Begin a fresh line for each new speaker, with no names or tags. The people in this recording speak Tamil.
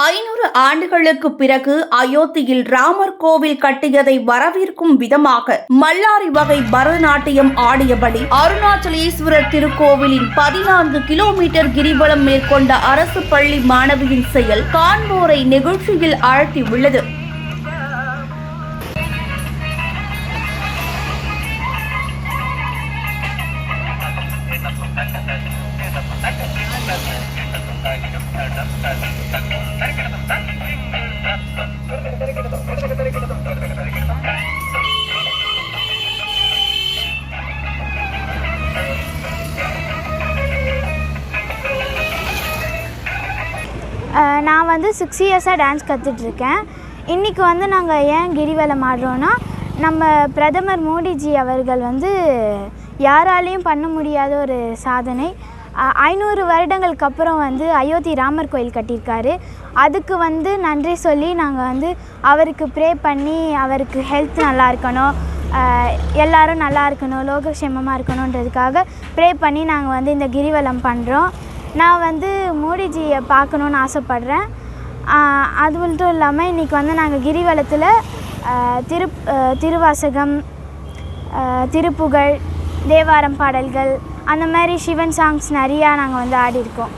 500 ஆண்டுகளுக்கு பிறகு அயோத்தியில் ராமர் கோவில் கட்டியதை வரவேற்கும் விதமாக மல்லாரி வகை பரதநாட்டியம் ஆடியபடி அருணாச்சலேஸ்வரர் திருக்கோவிலின் 14 கிலோமீட்டர் கிரிவலம் மேற்கொண்ட அரசு பள்ளி மாணவியின் செயல் காண்போரை நெகிழ்ச்சியில் ஆழ்த்தியுள்ளது.
நான் 6 இயர்ஸாக டான்ஸ் கற்றுட்ருக்கேன். இன்றைக்கி நாங்கள் ஏன் கிரிவலம் ஆடுறோன்னா, நம்ம பிரதமர் மோடிஜி அவர்கள் யாராலையும் பண்ண முடியாத ஒரு சாதனை. 500 வருடங்களுக்கு அப்புறம் அயோத்தி ராமர் கோயில் கட்டியிருக்காரு. அதுக்கு நன்றி சொல்லி நாங்கள் அவருக்கு ப்ரே பண்ணி, அவருக்கு ஹெல்த் நல்லா இருக்கணும், எல்லோரும் நல்லா இருக்கணும், லோகக்ஷேமமாக இருக்கணுன்றதுக்காக ப்ரே பண்ணி நாங்கள் இந்த கிரிவலம் பண்ணுறோம். நான் மோடிஜியை பார்க்கணுன்னு ஆசைப்பட்றேன். அது மட்டும் இல்லாமல் இன்றைக்கி நாங்கள் கிரிவலத்தில் திருவாசகம், திருப்புகழ், தேவாரம் பாடல்கள், அந்த மாதிரி சிவன் சாங்ஸ் நிறையா நாங்கள் ஆடியிருக்கோம்.